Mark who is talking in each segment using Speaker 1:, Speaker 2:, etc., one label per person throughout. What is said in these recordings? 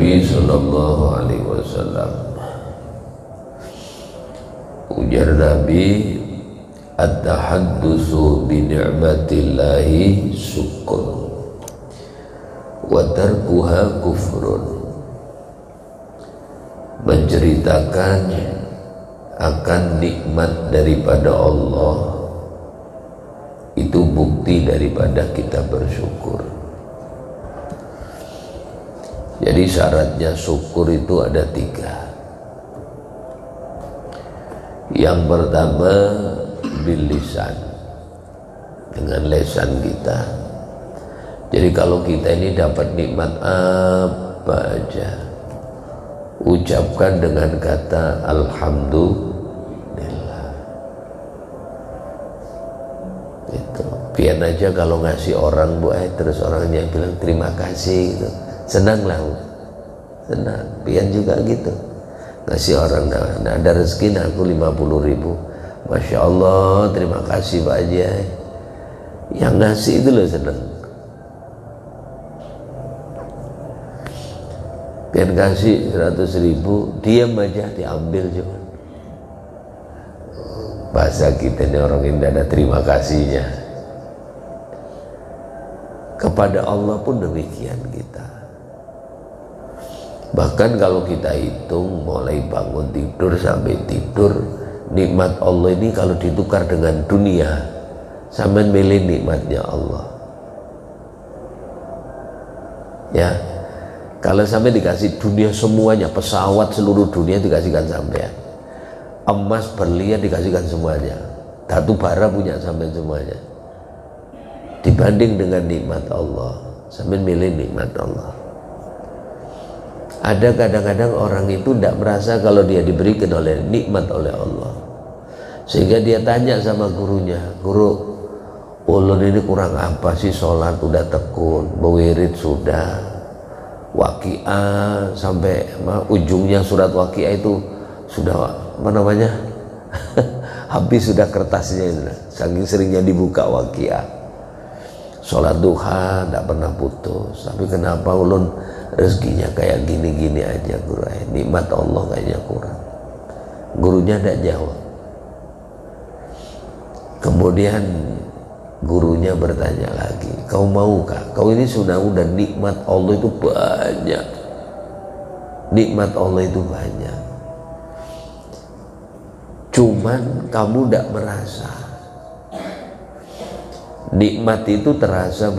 Speaker 1: Nabi sallallahu alaihi wasallam. Ujar Nabi, at-tahaddusu bi ni'matillahi syukur wa tarkuha kufrun. Menceritakan akan nikmat daripada Allah itu bukti daripada kita bersyukur. Jadi syaratnya syukur itu ada 3. Yang pertama bil lisan, dengan lisan kita. Jadi kalau kita ini dapat nikmat apa aja, ucapkan dengan kata alhamdulillah. Itu pian aja kalau ngasih orang terus orangnya bilang terima kasih gitu, senang lah, senang. Pian juga gitu, ngasih orang, nah ada rezeki aku 50.000, Masya Allah, terima kasih Pak Haji. Yang ngasih itu loh senang. Pian kasih 100.000, diam aja, diambil cuma. Bahasa kita ini orang ini ada terima kasihnya. Kepada Allah pun demikian kita. Bahkan kalau kita hitung mulai bangun tidur sampai tidur, nikmat Allah ini kalau ditukar dengan dunia, sampean milih nikmatnya Allah. Ya, kalau sampai dikasih dunia semuanya, pesawat seluruh dunia dikasihkan sampean, emas berlian dikasihkan semuanya, batu bara punya sampean semuanya, dibanding dengan nikmat Allah, sampean milih nikmat Allah. Ada kadang-kadang orang itu tidak merasa kalau dia diberikan oleh nikmat oleh Allah, sehingga dia tanya sama gurunya, guru, ulun ini kurang apa sih? Sholat udah tekun, bewirid sudah, waqiah sampai ujungnya surat waqiah itu sudah apa namanya habis sudah kertasnya, saking seringnya dibuka waqiah. Sholat duha tidak pernah putus, tapi kenapa ulun rezekinya kayak gini-gini aja guru, nikmat Allah kayaknya kurang. Gurunya tidak jawab. Kemudian gurunya bertanya lagi, kau maukah? Kau ini sudah nikmat Allah itu banyak, nikmat Allah itu banyak, cuman kamu tidak merasa. Nikmat itu terasa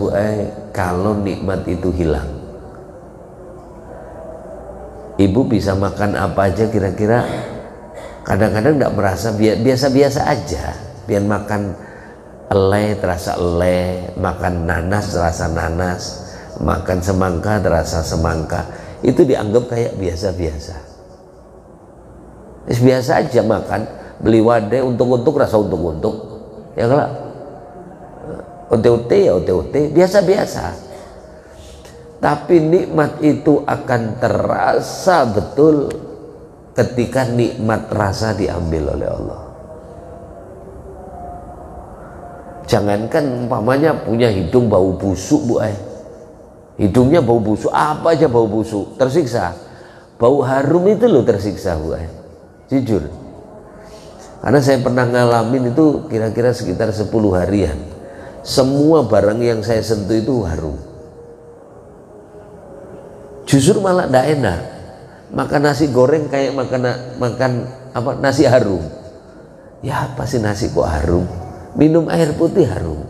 Speaker 1: kalau nikmat itu hilang. Ibu bisa makan apa aja kira-kira, kadang-kadang tidak merasa, biasa-biasa aja. Biar makan eleh terasa eleh, makan nanas terasa nanas, makan semangka terasa semangka, itu dianggap kayak biasa-biasa. Biasa aja makan, beli wadai untuk-untuk rasa untuk-untuk, ya kalau OT-OT ya OT-OT, biasa-biasa. Tapi nikmat itu akan terasa betul ketika nikmat rasa diambil oleh Allah. Jangankan umpamanya punya hidung bau busuk hidungnya bau busuk, apa aja bau busuk, tersiksa. Bau harum itu loh tersiksa jujur. Karena saya pernah ngalamin itu kira-kira sekitar 10 harian. Semua barang yang saya sentuh itu harum. Justru malah tidak enak. Makan nasi goreng kayak makan apa, nasi harum. Ya apa sih nasi kok harum? Minum air putih harum.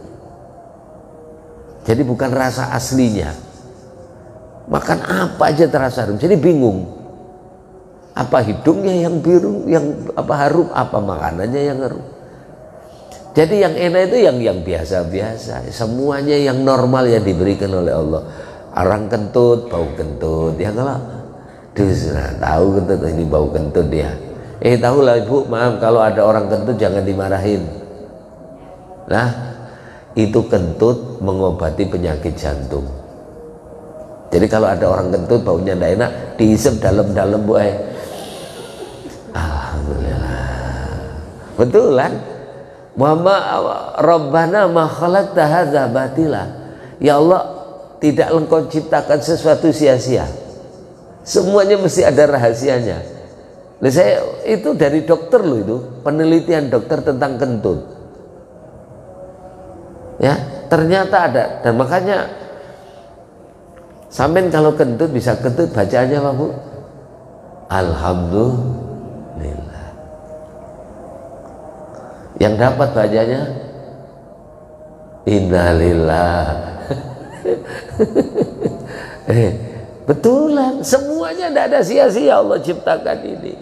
Speaker 1: Jadi bukan rasa aslinya. Makan apa aja terasa harum. Jadi bingung. Apa hidungnya yang biru, yang apa harum, apa makanannya yang harum. Jadi yang enak itu yang biasa-biasa, semuanya yang normal yang diberikan oleh Allah. Orang kentut, bau kentut, ya kalau tahu kentut ini bau kentut dia. Tahulah ibu, maaf kalau ada orang kentut jangan dimarahin. Nah, itu kentut mengobati penyakit jantung. Jadi kalau ada orang kentut baunya tidak enak, dihisap dalam-dalam alhamdulillah. Betul kan? Rabbana ma khalaqta hadza batila. Ya Allah, tidak engkau ciptakan sesuatu sia-sia. Semuanya mesti ada rahasianya. Nah, saya itu dari dokter loh, itu penelitian dokter tentang kentut. Ya, ternyata ada. Dan makanya sampean kalau kentut bisa kentut, bacaannya apa, Bu? Alhamdulillah. Yang dapat bacanya innalillah. Betulan, semuanya tidak ada sia-sia Allah ciptakan ini.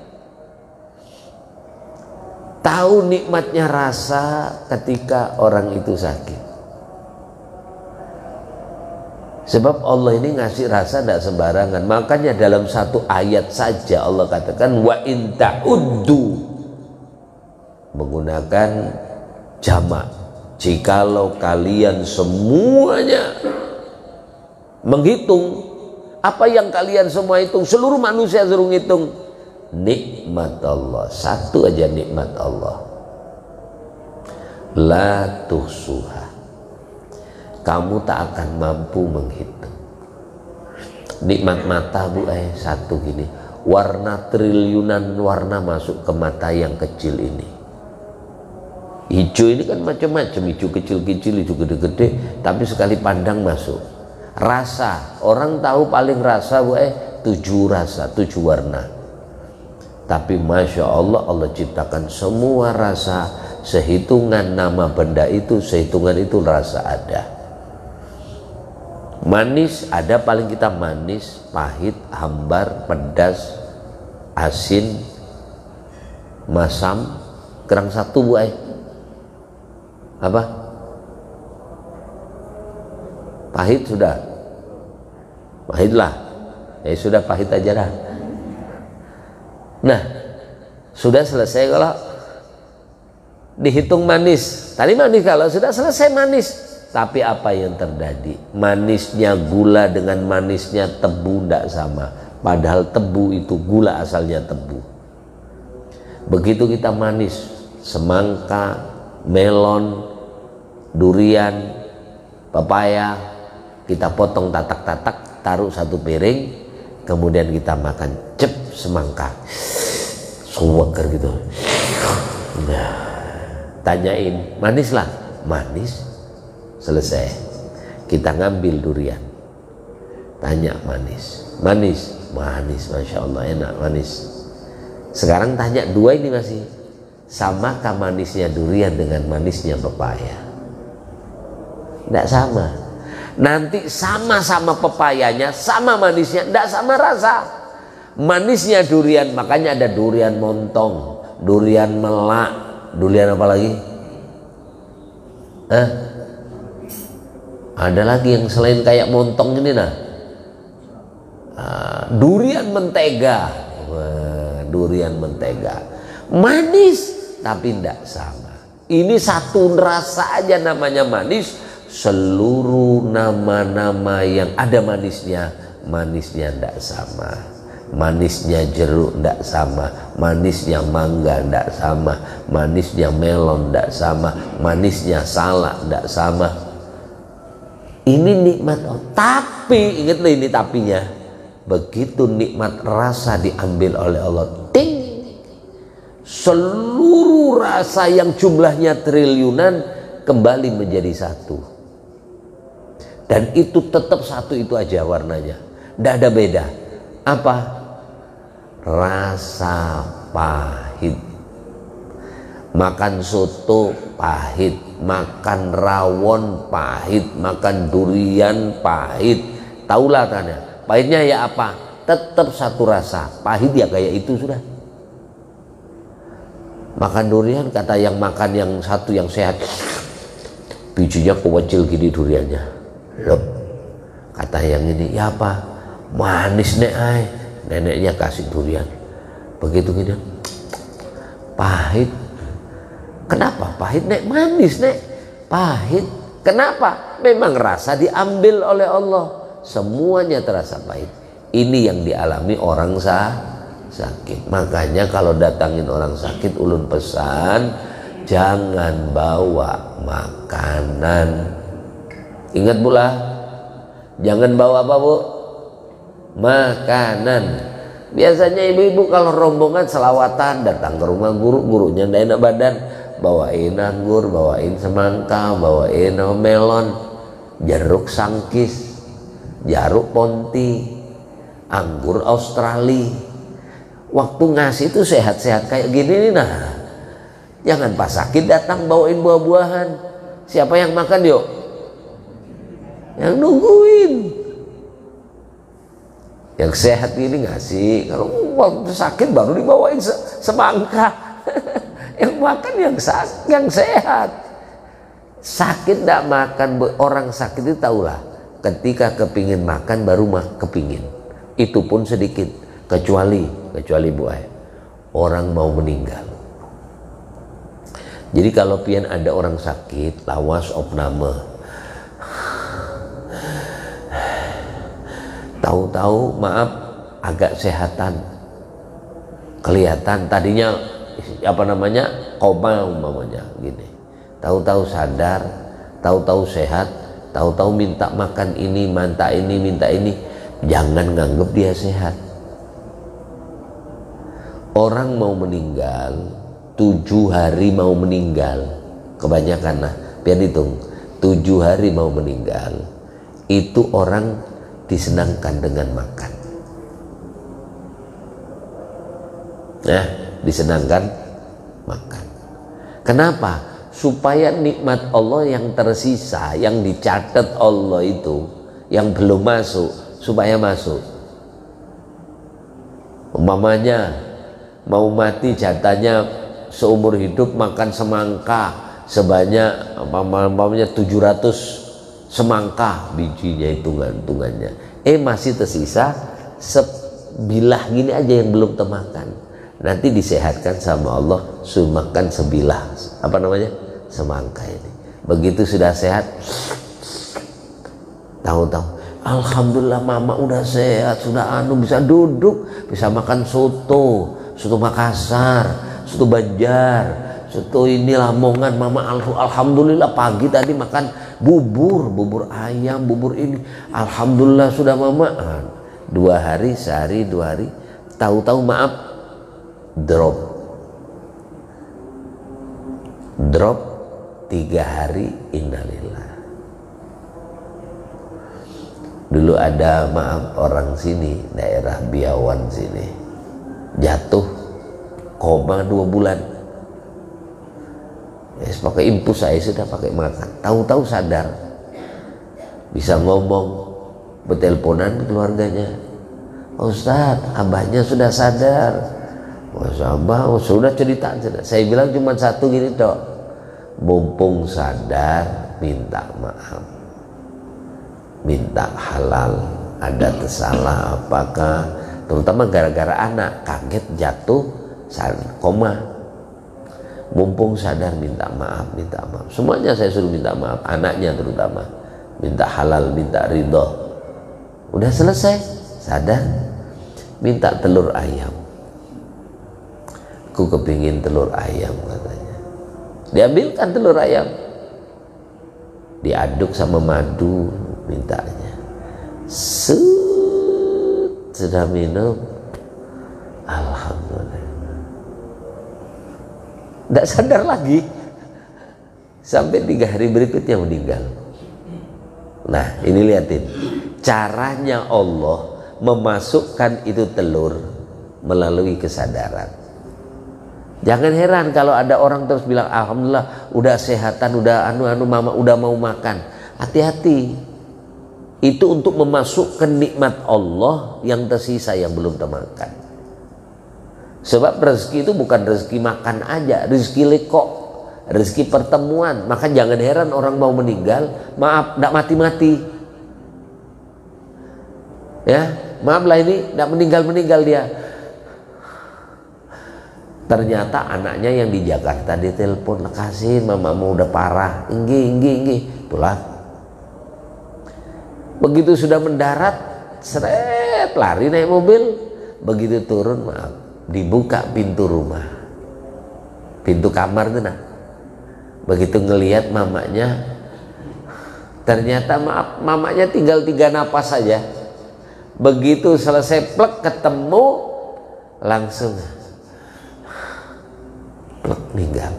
Speaker 1: Tahu nikmatnya rasa ketika orang itu sakit. Sebab Allah ini ngasih rasa tidak sembarangan. Makanya dalam satu ayat saja Allah katakan wa in ta'uddu, menggunakan jamak. Jikalau kalian semuanya menghitung, apa yang kalian semua hitung, seluruh manusia suruh ngitung nikmat Allah, satu aja nikmat Allah, la tuhsuha, kamu tak akan mampu menghitung. Nikmat mata, Bu, satu gini, warna triliunan warna masuk ke mata yang kecil ini. Hijau ini kan macam-macam, hijau kecil-kecil, hijau gede-gede, tapi sekali pandang masuk. Rasa, orang tahu paling rasa, Bu, 7 rasa, 7 warna. Tapi Masya Allah, Allah ciptakan semua rasa, sehitungan nama benda itu, sehitungan itu rasa ada. Manis ada, paling kita manis, pahit, hambar, pedas, asin, masam, kurang satu, Bu, apa? Pahit sudah, pahitlah, sudah pahit aja dah. Nah, sudah selesai kalau dihitung manis. Tadi manis, kalau sudah selesai manis. Tapi apa yang terjadi? Manisnya gula dengan manisnya tebu tidak sama. Padahal tebu itu gula, asalnya tebu. Begitu kita manis, semangka, melon, durian, pepaya, kita potong tatak-tatak, taruh satu piring, kemudian kita makan, cep semangka, suweger gitu. Nah, tanyain, manis lah, manis, selesai. Kita ngambil durian, tanya manis, manis, manis, Masya Allah enak, manis. Sekarang tanya dua ini masih, samakah manisnya durian dengan manisnya pepaya? Tidak sama. Nanti sama-sama pepayanya, sama manisnya, tidak sama rasa. Manisnya durian, makanya ada durian montong, durian melak, durian apa lagi? Ada lagi yang selain kayak montong ini, durian mentega. Durian mentega manis tapi tidak sama. Ini satu rasa aja namanya manis. Seluruh nama-nama yang ada manisnya, manisnya tidak sama. Manisnya jeruk tidak sama, manisnya mangga tidak sama, manisnya melon tidak sama, manisnya salak tidak sama. Ini nikmat Allah. Tapi ingatlah ini tapinya, begitu nikmat rasa diambil oleh Allah, ting, seluruh rasa yang jumlahnya triliunan kembali menjadi satu. Dan itu tetap satu itu aja warnanya, tidak ada beda. Apa? Rasa pahit. Makan soto pahit, makan rawon pahit, makan durian pahit. Taulah tanya, pahitnya ya apa? Tetap satu rasa, pahit ya kayak itu sudah. Makan durian, kata yang makan yang satu yang sehat, bijinya kecil gini duriannya. Lep. Kata yang ini, ya apa? Manis nek ay. Neneknya kasih durian. Begitu gini, pahit. Kenapa pahit nek? Manis nek, pahit. Kenapa? Memang rasa diambil oleh Allah. Semuanya terasa pahit. Ini yang dialami orang sakit. Makanya kalau datangin orang sakit, ulun pesan, jangan bawa makanan. Ingat pula, jangan bawa apa, Bu? makanan. Biasanya ibu-ibu kalau rombongan selawatan datang ke rumah guru, gurunya nggak enak badan, bawain anggur, bawain semangka, bawain melon, jeruk sangkis, jeruk ponti, anggur Australia. Waktu ngasih itu sehat-sehat kayak gini nih, nah jangan pas sakit datang bawain buah-buahan. Siapa yang makan yuk? Yang nungguin. Yang sehat ini ngasih, kalau waktu sakit baru dibawain semangka. Yang makan yang sehat. Sakit tidak makan, orang sakit itu tahulah, ketika kepingin makan baru kepingin, itu pun sedikit, kecuali buah, orang mau meninggal. Jadi kalau pian ada orang sakit, lawas opname, tahu-tahu maaf agak sehatan, kelihatan tadinya koma umpamanya gini, tahu-tahu sadar, tahu-tahu sehat, tahu-tahu minta makan ini, minta ini, jangan nganggep dia sehat. Orang mau meninggal 7 hari mau meninggal, kebanyakan lah, biar hitung 7 hari mau meninggal, itu orang disenangkan dengan makan. Nah, disenangkan makan. Kenapa? Supaya nikmat Allah yang tersisa, yang dicatat Allah itu, yang belum masuk, supaya masuk. Umpamanya mau mati jatahnya seumur hidup makan semangka sebanyak umpamanya 700 semangka bijinya, hitungannya masih tersisa sebilah gini aja yang belum termakan. Nanti disehatkan sama Allah suruh makan sebilah semangka ini. Begitu sudah sehat, tahu-tahu alhamdulillah mama udah sehat, sudah bisa duduk, bisa makan soto Makassar, soto Banjar, soto ini Lamongan. Mama alhamdulillah pagi tadi makan bubur ayam, bubur ini, alhamdulillah sudah mama. 2 hari, sehari 2 hari, tahu-tahu maaf drop 3 hari, innalillah. Dulu ada orang sini, daerah Biawan sini, jatuh koma 2 bulan. Pakai impus saya sudah pakai makan, tahu-tahu sadar, bisa ngomong, berteleponan keluarganya, Ustaz, abahnya sudah sadar. Masa abah sudah cerita. Saya bilang cuma satu gini dok, mumpung sadar minta maaf, minta halal, ada tersalah apakah, terutama gara-gara anak kaget jatuh koma, mumpung sadar minta maaf, semuanya saya suruh minta maaf, anaknya terutama minta halal, minta ridho. Udah selesai sadar, minta telur ayam, aku kepingin telur ayam katanya. Diambilkan telur ayam, diaduk sama madu, mintanya sudah minum, alhamdulillah, tidak sadar lagi sampai 3 hari berikutnya meninggal. Nah ini lihatin caranya Allah memasukkan itu telur melalui kesadaran. Jangan heran kalau ada orang terus bilang alhamdulillah udah sehatan, udah mama udah mau makan. Hati-hati, itu untuk memasukkan nikmat Allah yang tersisa yang belum termakan. Sebab rezeki itu bukan rezeki makan aja, rezeki lekok, rezeki pertemuan. Maka jangan heran orang mau meninggal, maaf, tidak mati-mati. Ya, maaflah ini tidak meninggal dia. Ternyata anaknya yang di Jakarta ditelepon, kasihin mamamu udah parah, inggi, itulah. Begitu sudah mendarat, seret lari naik mobil. Begitu turun, maaf, dibuka pintu rumah, pintu kamar tuh nah. Begitu ngelihat mamanya, ternyata maaf, mamanya tinggal 3 napas saja. Begitu selesai plek ketemu langsung plek meninggal.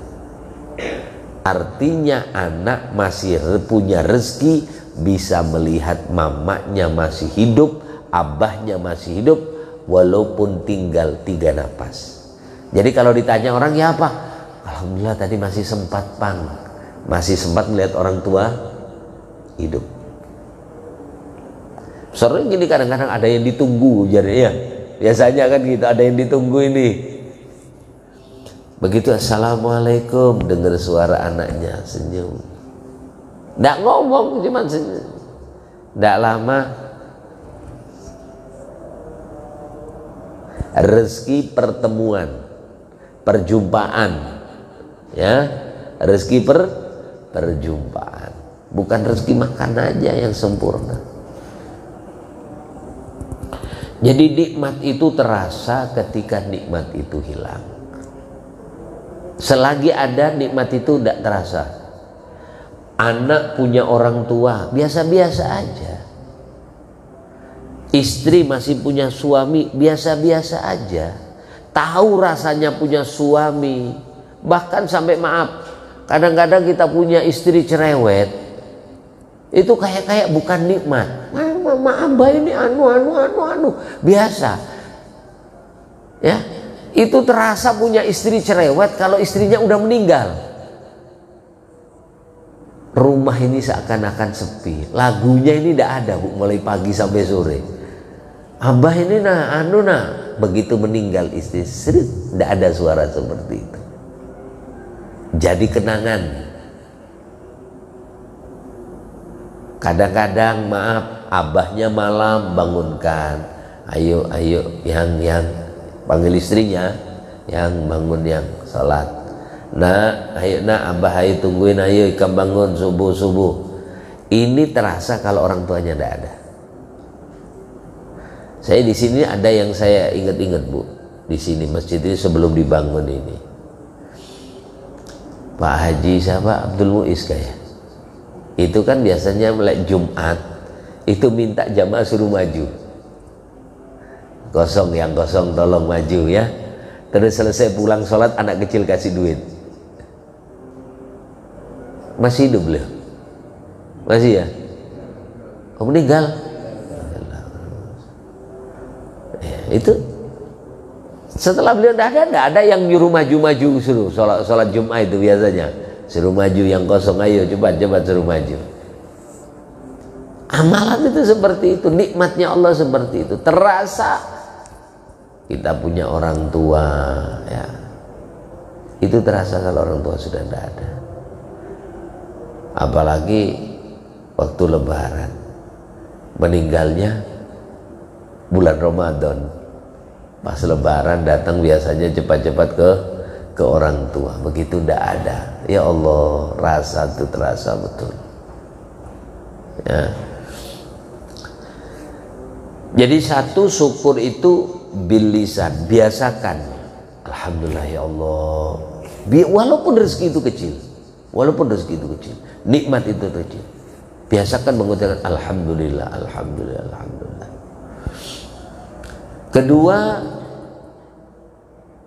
Speaker 1: Artinya anak masih punya rezeki, bisa melihat mamanya masih hidup, abahnya masih hidup, walaupun tinggal 3 napas. Jadi kalau ditanya orang, ya apa? Alhamdulillah tadi masih sempat masih sempat melihat orang tua hidup. Sering gini, kadang-kadang ada yang ditunggu, jadi ya biasanya kan gitu, ada yang ditunggu ini. Begitu assalamualaikum, dengar suara anaknya, senyum, nggak ngomong, cuma senyum. Nggak lama rezeki pertemuan, perjumpaan, ya, rezeki perjumpaan, bukan rezeki makan aja yang sempurna. Jadi nikmat itu terasa ketika nikmat itu hilang. Selagi ada, nikmat itu tidak terasa. Anak punya orang tua biasa-biasa aja, istri masih punya suami biasa-biasa aja, tahu rasanya punya suami. Bahkan sampai, maaf, kadang-kadang kita punya istri cerewet, itu kayak bukan nikmat. Mama abah ini anu biasa, ya. Itu terasa punya istri cerewet kalau istrinya udah meninggal. Rumah ini seakan-akan sepi, lagunya ini tidak ada, Bu, mulai pagi sampai sore. Abah ini begitu meninggal istri, tidak ada suara seperti itu. Jadi kenangan. Kadang-kadang, maaf, abahnya malam bangunkan, ayo yang panggil istrinya, yang bangun, yang sholat. Nah, ayo abah, ayo tungguin, ayo ikan bangun subuh. Ini terasa kalau orang tuanya tidak ada. Saya di sini ada yang saya ingat-ingat, Bu. Di sini masjid ini sebelum dibangun ini, Pak Haji siapa, Abdul Muiz kayak. Itu kan biasanya mulai Jumat itu minta jamaah suruh maju. Yang kosong tolong maju ya. Terus selesai pulang sholat, anak kecil kasih duit. Masih hidup beliau? Masih ya? Oh, meninggal? Ya, itu setelah beliau tidak ada yang nyuruh maju suruh sholat Jumat itu biasanya suruh maju, yang kosong ayo cepat suruh maju. Amalan itu seperti itu, nikmatnya Allah seperti itu. Terasa kita punya orang tua, ya, itu terasa kalau orang tua sudah tidak ada. Apalagi waktu Lebaran, meninggalnya bulan Ramadan, pas Lebaran datang biasanya cepat-cepat ke orang tua. Begitu tidak ada, ya Allah, rasa itu terasa betul, ya. Jadi satu, syukur itu bil lisan, biasakan alhamdulillah ya Allah, walaupun rezeki itu kecil, nikmat itu kecil, biasakan mengucapkan alhamdulillah. Kedua,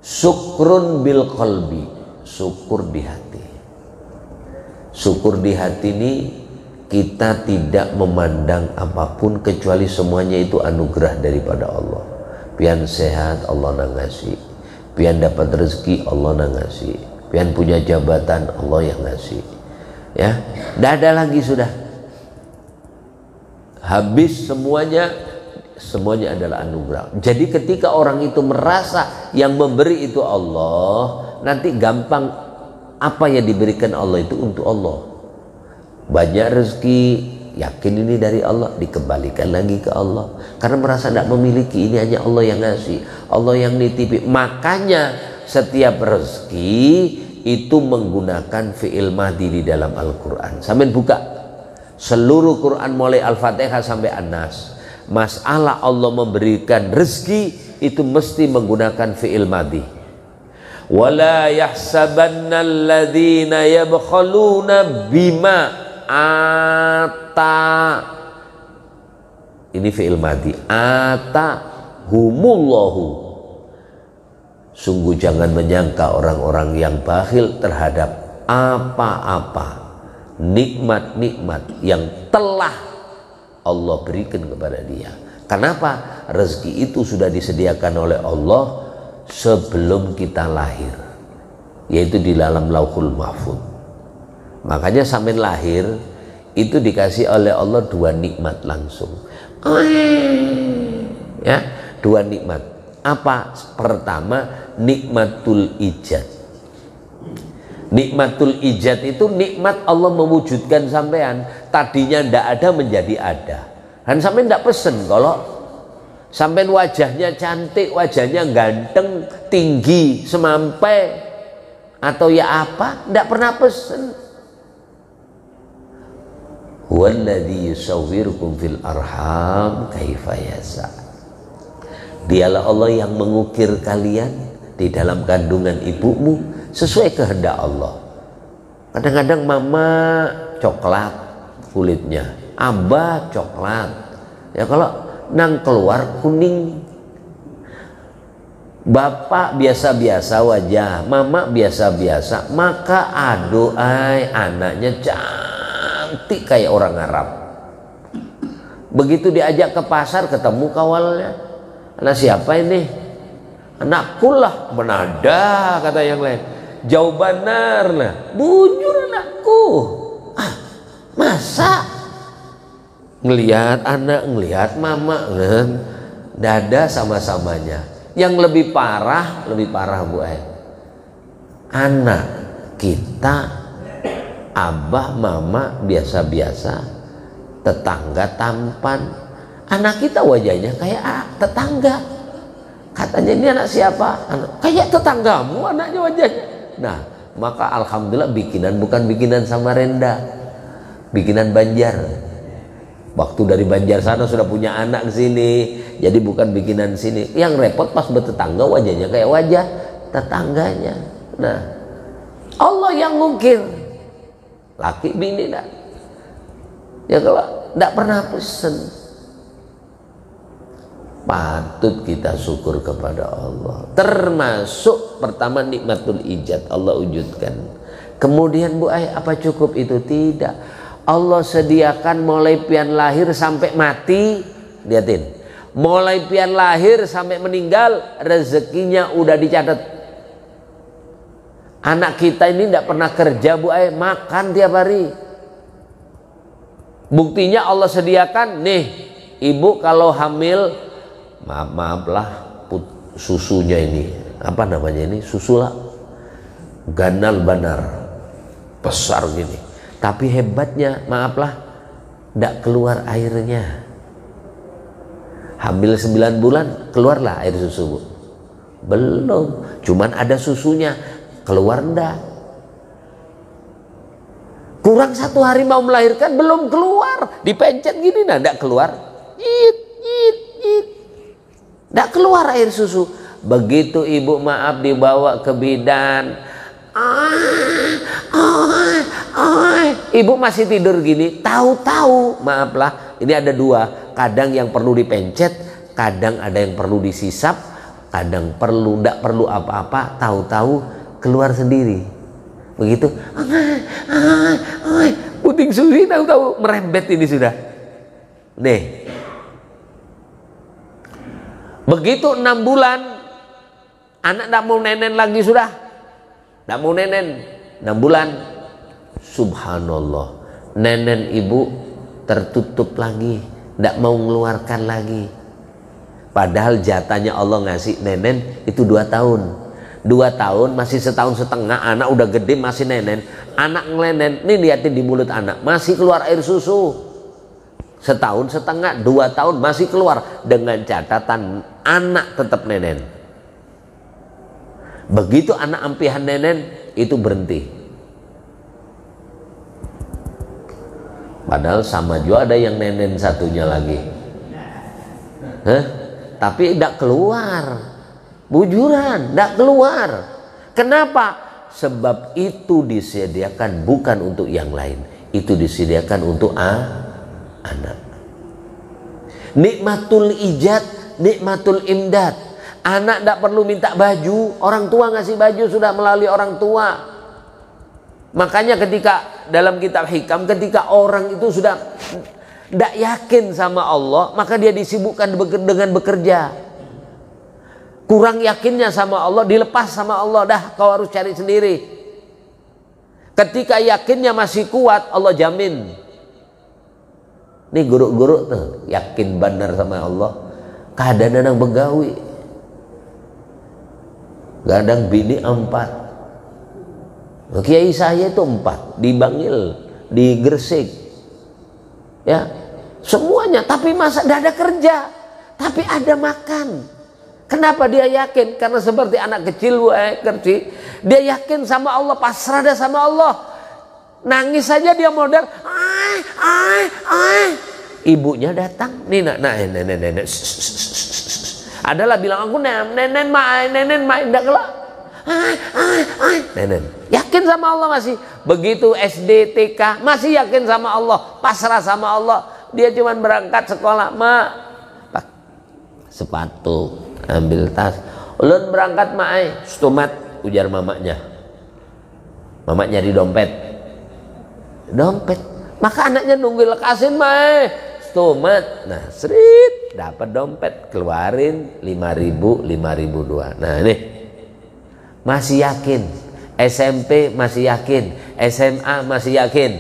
Speaker 1: syukrun bil qalbi, syukur di hati. Syukur di hati ini kita tidak memandang apapun kecuali semuanya itu anugerah daripada Allah. Pian sehat, Allah nang ngasih. Pian dapat rezeki, Allah nang ngasih. Pian punya jabatan, Allah yang ngasih. Ya, tidak ada lagi sudah. Habis semuanya adalah anugerah. Jadi ketika orang itu merasa yang memberi itu Allah, nanti gampang apa yang diberikan Allah itu untuk Allah. Banyak rezeki, yakin ini dari Allah, dikembalikan lagi ke Allah. Karena merasa tidak memiliki, ini hanya Allah yang ngasih, Allah yang nitipi. Makanya setiap rezeki itu menggunakan fi'il madhi di dalam Al-Quran. Sampai buka seluruh Quran mulai Al-Fatihah sampai An-Nas. Masalah Allah memberikan rezeki itu mesti menggunakan fi'il madhi. Wala yahsabanna alladhina yabkhaluna bima Ini fi'il madhi. Atahumullahu. Sungguh jangan menyangka orang-orang yang bakhil terhadap apa-apa nikmat-nikmat yang telah Allah berikan kepada dia. Kenapa? Rezeki itu sudah disediakan oleh Allah sebelum kita lahir, yaitu di dalam Lauhul Mahfuz. Makanya sampai lahir itu dikasih oleh Allah dua nikmat langsung. Ya, dua nikmat. Apa? Pertama, nikmatul ijad. Nikmatul ijad itu nikmat Allah mewujudkan sampean. Tadinya ndak ada menjadi ada. Dan sampean ndak pesen kalau sampean wajahnya cantik, wajahnya ganteng, tinggi, semampai atau ya apa, ndak pernah pesen. Huwallazi yusawwirukum fil arham kaifa yasha. Dialah Allah yang mengukir kalian di dalam kandungan ibumu sesuai kehendak Allah. Kadang-kadang mama coklat kulitnya, abah coklat. Ya kalau nang keluar kuning. Bapak biasa-biasa wajah, mama biasa-biasa, maka aduhai anaknya cantik kayak orang Arab. Begitu diajak ke pasar ketemu kawalnya. Anak siapa ini? Anakku lah. Menada kata yang lain. Jauh benar lah. Bujur anakku. Ah, masa? Ngelihat anak, ngelihat mama, dada sama-samanya. Yang lebih parah Bu Ain. Anak kita, abah, mama biasa-biasa, tetangga tampan. Anak kita wajahnya kayak tetangga. Katanya ini anak siapa? Kayak tetanggamu anaknya wajahnya. Nah, maka alhamdulillah bikinan bukan bikinan Samarinda, bikinan Banjar. Waktu dari Banjar sana sudah punya anak ke sini, jadi bukan bikinan sini. Yang repot pas bertetangga wajahnya kayak wajah tetangganya. Nah, Allah yang ngukir. Laki bini dah. Ya kalau tidak pernah pesen. Patut kita syukur kepada Allah. Termasuk pertama nikmatul ijad Allah wujudkan. Kemudian Bu Ai, apa cukup itu? Tidak. Allah sediakan mulai pian lahir sampai mati. Lihatin, mulai pian lahir sampai meninggal rezekinya udah dicatat. Anak kita ini tidak pernah kerja Bu Ai, makan tiap hari. Buktinya Allah sediakan nih, ibu kalau hamil, maaf lah, susunya ini apa namanya ini, susu lah ganal banar besar gini, tapi hebatnya maaflah tidak keluar airnya. Hamil 9 bulan keluarlah air susu Bu? Belum, cuman ada susunya, keluar ndak. Kurang 1 hari mau melahirkan belum keluar, dipencet gini nah ndak keluar, ndak keluar air susu. Begitu ibu maaf dibawa ke bidan, ibu masih tidur gini, tahu-tahu maaflah ini ada dua, kadang yang perlu dipencet, kadang ada yang perlu disisap, kadang perlu ndak perlu apa-apa, tahu-tahu keluar sendiri. Begitu puting susu tahu-tahu merembet ini sudah nih. Begitu 6 bulan anak tidak mau nenen lagi, sudah tidak mau nenen 6 bulan, subhanallah nenen ibu tertutup lagi, tidak mau mengeluarkan lagi. Padahal jatahnya Allah ngasih nenen itu 2 tahun. 2 tahun masih 1,5 tahun, anak udah gede masih nenen. Anak ngelenen, nih lihatin di mulut anak masih keluar air susu. 1,5 tahun, 2 tahun masih keluar, dengan catatan anak tetap nenen. Begitu anak ampihan nenen itu berhenti. Padahal sama juga ada yang nenen satunya lagi, tapi tidak keluar, bujuran tidak keluar. Kenapa? Sebab itu disediakan bukan untuk yang lain, itu disediakan untuk anak. Nikmatul ijad, nikmatul imdad. Anak tidak perlu minta baju, orang tua ngasih baju sudah melalui orang tua. Makanya ketika dalam kitab Hikam, ketika orang itu sudah tidak yakin sama Allah, maka dia disibukkan dengan bekerja. Kurang yakinnya sama Allah, dilepas sama Allah, dah kau harus cari sendiri. Ketika yakinnya masih kuat, Allah jamin. Ini guru-guru tuh yakin benar sama Allah, kadang-kadang begawi, kadang bini 4. Kiai saya itu 4 di Bangil, di Gresik, ya semuanya. Tapi masa tidak ada kerja, tapi ada makan. Kenapa dia yakin? Karena seperti anak kecil, kecil, dia yakin sama Allah, pasrah dah sama Allah. Nangis saja dia modal, ibunya datang, nih nenek, adalah bilang aku nenek main, tidak kelak, nenek yakin sama Allah masih. Begitu SD TK masih yakin sama Allah, pasrah sama Allah. Dia cuma berangkat sekolah, mak, sepatu, ambil tas, ulun berangkat mak, stomat, ujar mamanya. Mama nyari dompet, maka anaknya nunggu lekasin mak, stomat. Nah, serit, dapat dompet, keluarin 5.000, 5.002. Nah ini masih yakin. SMP masih yakin, SMA masih yakin.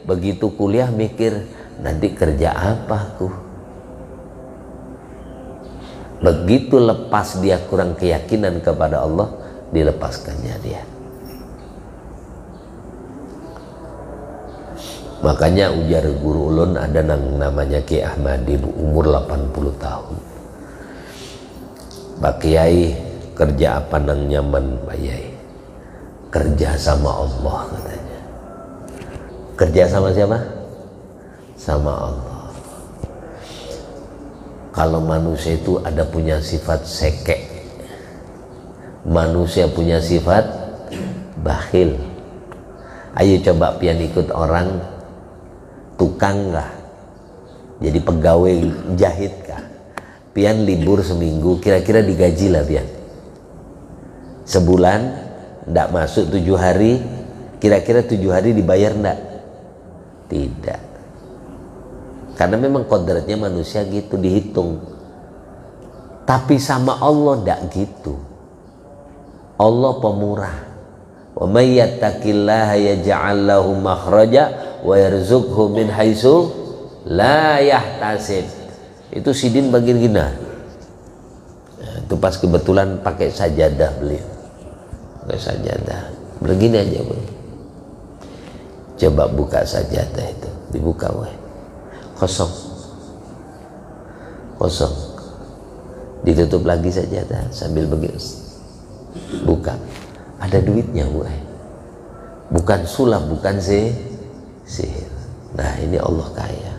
Speaker 1: Begitu kuliah mikir, nanti kerja apa aku? Begitu lepas dia kurang keyakinan kepada Allah, dilepaskannya dia. Makanya ujar guru ulun, ada namanya Ki Ahmadi, umur 80 tahun. Pak Kiai, kerja apa nang nyaman Pak Kiai? Kerja sama Allah katanya. Kerja sama siapa? Sama Allah. Kalau manusia itu ada punya sifat sekek, manusia punya sifat bakhil. Ayo coba pian ikut orang tukang kah, jadi pegawai jahit kah, pian libur seminggu, kira-kira digaji lah pian sebulan, ndak masuk 7 hari, kira-kira 7 hari dibayar ndak? Tidak, karena memang kodratnya manusia gitu, dihitung. Tapi sama Allah ndak gitu. Allah pemurah. Wa may yattaqillaha yaj'al lahu makhraja wa yarzuqhu min haitsu la yahtasib. Itu Sidin bagian gina. Nah, itu pas kebetulan pakai sajadah beliau. Pakai sajadah. Begini aja, Bro. Coba buka sajadah itu, dibuka weh. Kosong. Kosong. Ditutup lagi sajadah sambil begini. Buka. Ada duitnya, weh. Bukan sulap, bukan sihir. Nah, ini Allah kaya.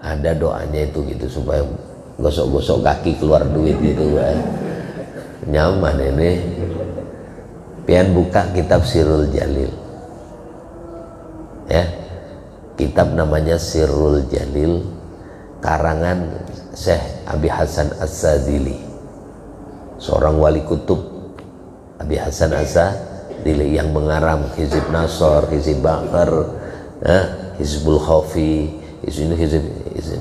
Speaker 1: Ada doanya itu gitu, supaya gosok-gosok kaki keluar duit gitu, nyaman ini. Pian buka kitab Sirrul Jalil, ya, kitab namanya Sirrul Jalil, karangan Syekh Abi Hasan As-Sadzili, seorang wali kutub. Abi Hasan As-Sadzili yang mengarang Hizib Nasr, Hizib Bakar, Hizbul Khafi, Hizib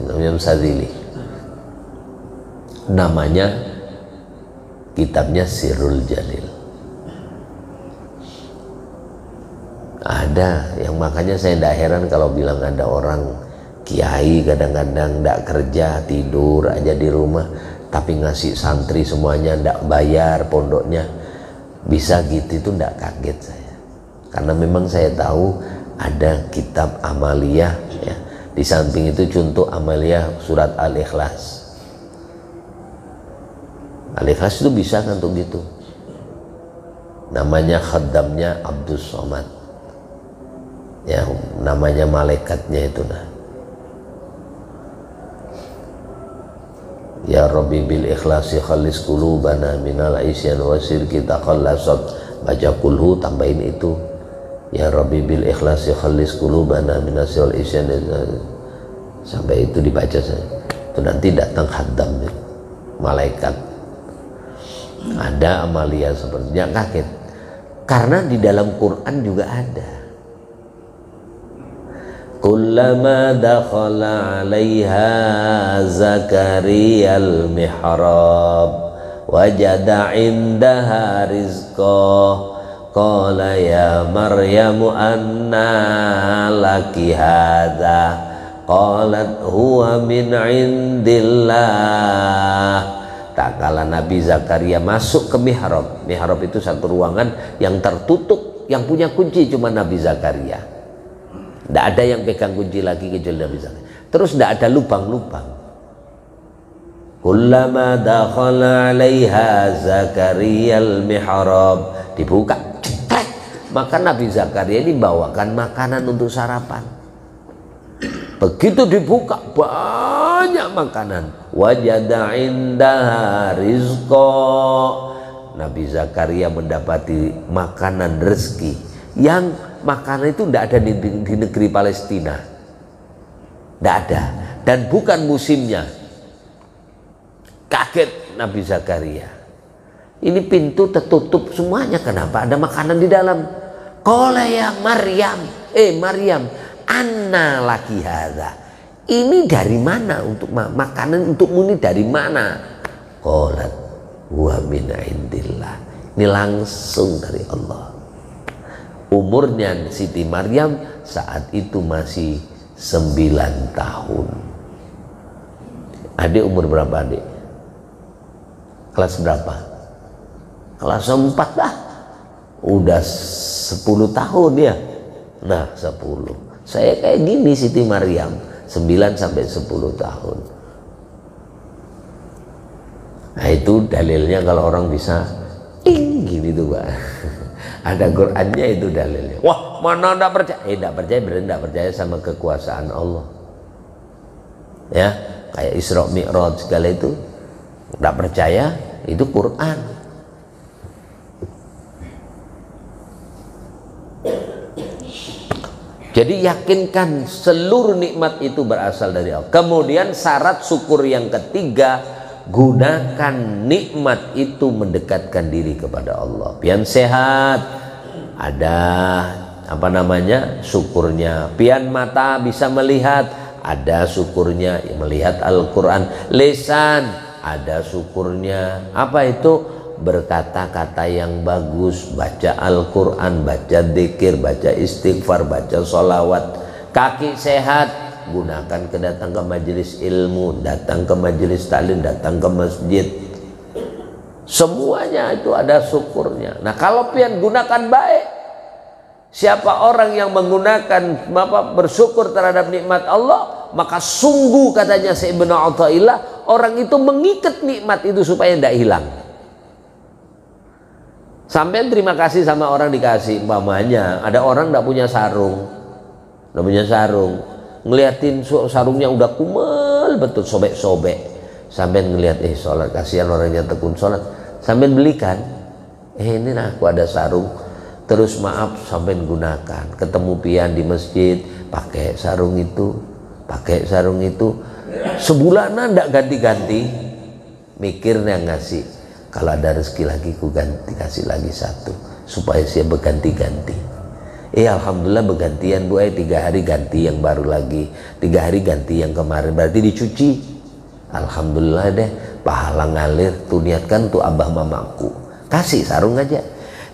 Speaker 1: namanya Sadzili. Namanya kitabnya Sirrul Jalil. Ada yang, makanya saya tidak heran kalau bilang ada orang kiai kadang-kadang tidak kerja, tidur aja di rumah, tapi ngasih santri semuanya, tidak bayar pondoknya, bisa gitu. Itu tidak kaget saya, karena memang saya tahu ada kitab amaliyah, ya. Di samping itu contoh amaliyah surat Al-Ikhlas. Al-Ikhlas itu bisa kan untuk gitu. Namanya khaddamnya Abdus Somad, ya, namanya malaikatnya itu. Nah, ya Rabbi bil ikhlasi khalis qulubana minal isyan wa syirki taqallasat. Baca kulhu, tambahin itu, Ya Rabbi bil ikhlasi khalis qulubana minasyol isyan, sampai itu dibaca saya. Itu nanti datang khaddam malaikat, ada amalia sepertinya, kaget karena di dalam Quran juga ada. Kullama dakhala 'alaiha Zakaria al-mihrab wajada 'indaha rizqa qala ya Maryamu anna laki hadza qalat huwa min 'indillah. Tak kala Nabi Zakaria masuk ke mihrab. Mihrab itu satu ruangan yang tertutup, yang punya kunci cuma Nabi Zakaria. Tidak ada yang pegang kunci lagi kecuali Nabi Zakaria. Terus tidak ada lubang-lubang. Kullama dakhala 'alaiha Zakaria al-mihrab, dibuka, ceklek. Maka Nabi Zakaria ini bawakan makanan untuk sarapan. Begitu dibuka, banyak makanan. Wajada indaha rizqa. Nabi Zakaria mendapati makanan rezeki yang makanan itu tidak ada di negeri Palestina, tidak ada, dan bukan musimnya. Kaget Nabi Zakaria, ini pintu tertutup semuanya, kenapa ada makanan di dalam? Qala ya Maryam, Maryam, anna laki hadza, ini dari mana untuk makanan untukmu, ini dari mana? Qalat wa min indillah, ini langsung dari Allah. Umurnya Siti Maryam saat itu masih 9 tahun. Adik umur berapa adik? Kelas berapa? Kelas 4 lah. Udah 10 tahun ya. Nah 10. Saya kayak gini Siti Maryam, 9 sampai 10 tahun. Nah itu dalilnya kalau orang bisa gini tuh Pak. Ada Qur'annya, itu dalilnya. Wah, mana enggak percaya? Enggak percaya, berarti enggak percaya sama kekuasaan Allah. Ya, kayak Isra Mi'raj segala itu enggak percaya, itu Quran. Jadi yakinkan seluruh nikmat itu berasal dari Allah. Kemudian syarat syukur yang ketiga, gunakan nikmat itu mendekatkan diri kepada Allah. Pian sehat, ada apa namanya, syukurnya. Pian mata bisa melihat, ada syukurnya melihat Al-Quran. Lisan, ada syukurnya. Apa itu? Berkata-kata yang bagus, baca Al-Quran, baca dzikir, baca istighfar, baca sholawat. Kaki sehat, gunakan datang ke majelis ilmu, datang ke majelis taklim, datang ke masjid. Semuanya itu ada syukurnya. Nah kalau pian gunakan baik, siapa orang yang menggunakan bersyukur terhadap nikmat Allah, maka sungguh katanya Syekh Ibnu Athaillah, orang itu mengikat nikmat itu supaya tidak hilang. Sampai terima kasih sama orang dikasih, umpamanya ada orang tidak punya sarung, ngeliatin sarungnya udah kumel betul, sobek-sobek, sampai ngeliat sholat, kasihan orangnya tekun sholat, sampai belikan, ini aku ada sarung, terus maaf sampai gunakan, ketemu pian di masjid pakai sarung itu, sebulanan ndak ganti-ganti, mikirnya ngasih, kalau ada rezeki lagi ku ganti, kasih lagi satu supaya saya berganti-ganti. Alhamdulillah bergantian Bu, 3 hari ganti yang baru lagi, 3 hari ganti yang kemarin, berarti dicuci. Alhamdulillah deh, pahala ngalir. Tuh niatkan tuh abah mamaku, kasih sarung aja.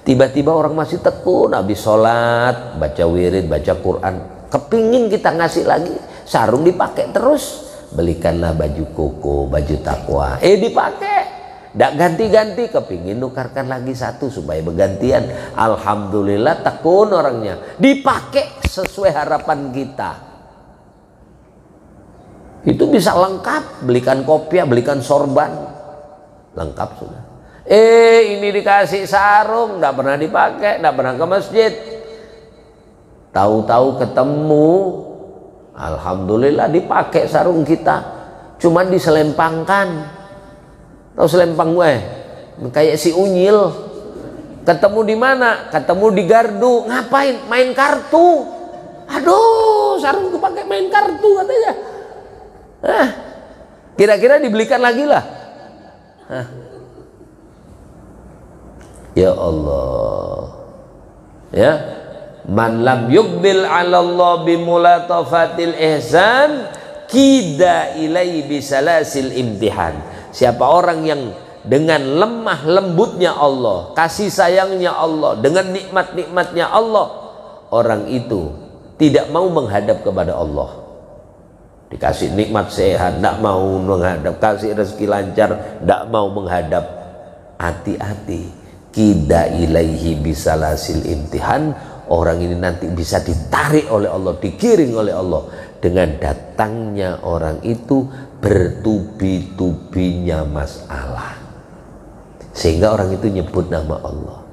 Speaker 1: Tiba-tiba orang masih tekun, habis sholat, baca wirid, baca Quran, kepingin kita ngasih lagi, sarung dipakai terus. Belikanlah baju koko, baju takwa, dipakai. Tidak ganti-ganti, kepingin nukarkan lagi satu supaya bergantian. Alhamdulillah tekun orangnya, dipakai sesuai harapan kita. Itu bisa lengkap, belikan kopiah, belikan sorban, lengkap sudah. Ini dikasih sarung, tidak pernah dipakai, tidak pernah ke masjid. Tahu-tahu ketemu, alhamdulillah dipakai sarung kita, cuman diselempangkan. Tahu selempang gue? Kayak si unyil. Ketemu di mana? Ketemu di gardu. Ngapain? Main kartu. Aduh, sarungku pakai main kartu katanya. Kira-kira dibelikan lagi lah. Ya Allah. Ya. Man lam yuqbil 'ala Allah bimulatafatil ihsan kida ilai bisalasil imtihan. Siapa orang yang dengan lemah lembutnya Allah, kasih sayangnya Allah, dengan nikmat-nikmatnya Allah, orang itu tidak mau menghadap kepada Allah. Dikasih nikmat sehat, tidak mau menghadap. Kasih rezeki lancar, tidak mau menghadap. Hati-hati. Kida ilaihi bisalasil imtihan. Orang ini nanti bisa ditarik oleh Allah, digiring oleh Allah dengan datangnya orang itu bertubi-tubinya masalah. Sehingga orang itu nyebut nama Allah.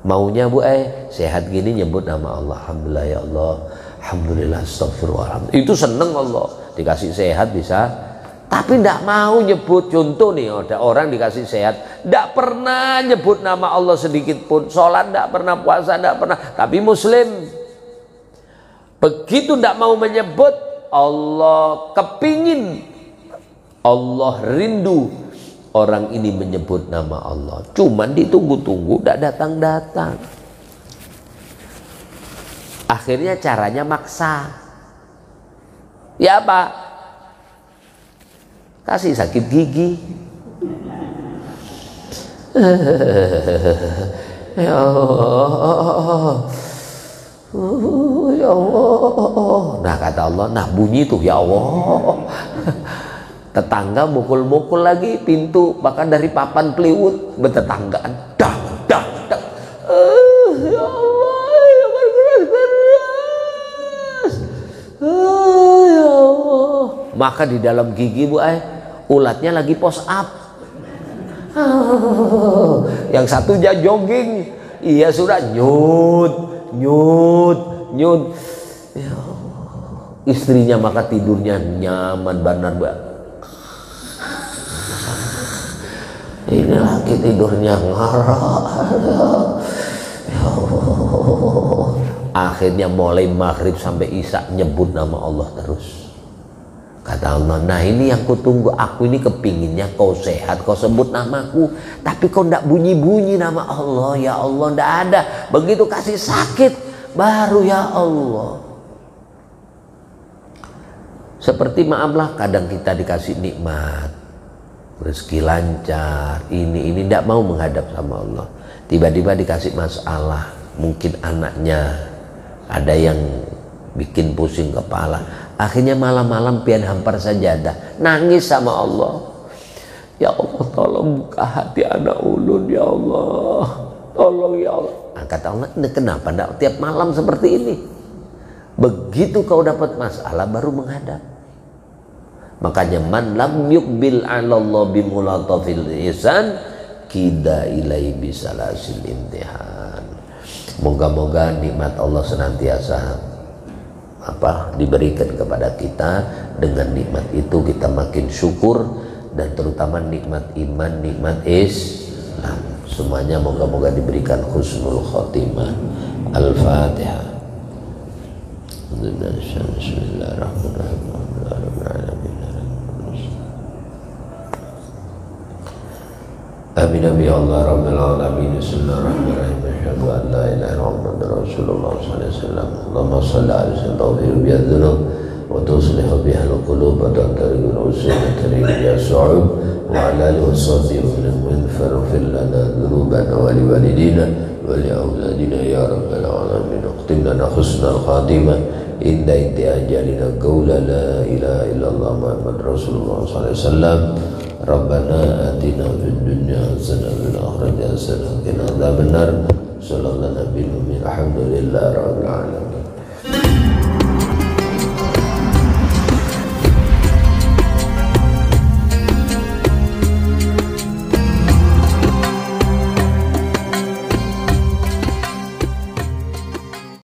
Speaker 1: Maunya Bu sehat gini nyebut nama Allah. Alhamdulillah ya Allah, alhamdulillah, astagfirullah. Itu seneng Allah, dikasih sehat bisa. Tapi tidak mau nyebut. Contoh nih, ada orang dikasih sehat, tidak pernah nyebut nama Allah sedikit pun. Sholat tidak pernah, puasa tidak pernah. Tapi Muslim, begitu tidak mau menyebut Allah, kepingin Allah, rindu orang ini menyebut nama Allah, cuman ditunggu-tunggu tidak datang-datang. Akhirnya caranya maksa. Ya apa? Kasih sakit gigi. Ya Allah, ya Allah. Nah kata Allah, nah bunyi tuh ya Allah. Tetangga mukul-mukul lagi pintu, bahkan dari papan peliwut bertetanggaan, dak dak dak. Ya Allah, ya berkeras-keras. Ya Allah. Maka di dalam gigi Bu ulatnya lagi push up. Yang satu jogging, iya sudah nyut nyut nyut. Ya Allah. Istrinya maka tidurnya nyaman benar Bu. Ini lagi tidurnya ngarah. Ya Allah. Akhirnya mulai maghrib sampai isya nyebut nama Allah terus. Kata Allah, nah ini yang kutunggu. Aku ini kepinginnya kau sehat, kau sebut namaku, tapi kau ndak bunyi-bunyi nama Allah. Ya Allah, ndak ada. Begitu kasih sakit baru ya Allah. Seperti maaflah, kadang kita dikasih nikmat, rezeki lancar, ini tidak mau menghadap sama Allah. Tiba-tiba dikasih masalah, mungkin anaknya ada yang bikin pusing kepala. Akhirnya malam-malam pian hampar sajadah, nangis sama Allah. Ya Allah, tolong buka hati anak ulun ya Allah, tolong ya Allah. Nah, kata Allah, kenapa tidak tiap malam seperti ini? Begitu kau dapat masalah baru menghadap. Makanya man lam yuqbil 'ala Allah bimulatafil ihsan kida ilai bisalasil imtihan. Moga-moga nikmat Allah senantiasa diberikan kepada kita. Dengan nikmat itu kita makin syukur, dan terutama nikmat iman, nikmat Islam, semuanya moga-moga diberikan husnul khotimah. Al-Fatihah. Bismillahirrahmanirrahim. Amin amin ya Allah rabbil alamin. Bismillahirrahmanirrahim. Asyhadu an la ilaha illallah Rasulullah sallallahu alaihi wasallam. Allahumma shalli ala sayyidina biha dzunub wa tuslihu biha al-qulub wa tantaril usul tarid ya su'ub wa ala alihi wa sahbihi wa faghfir lana dhunubana wa li walidina wa li awladina ya rabbal alamin. Iqtim lana husnal khatimah inda intiha ajalina qawla la ilaha illallah Muhammad Rasulullah sallallahu alaihi wasallam. Rabbana atina fid dunya hasanah wa fil akhirati hasanah wa qina adzabannar. Sallallahu alaihi wa sallam. Alhamdulillah rabbil alamin.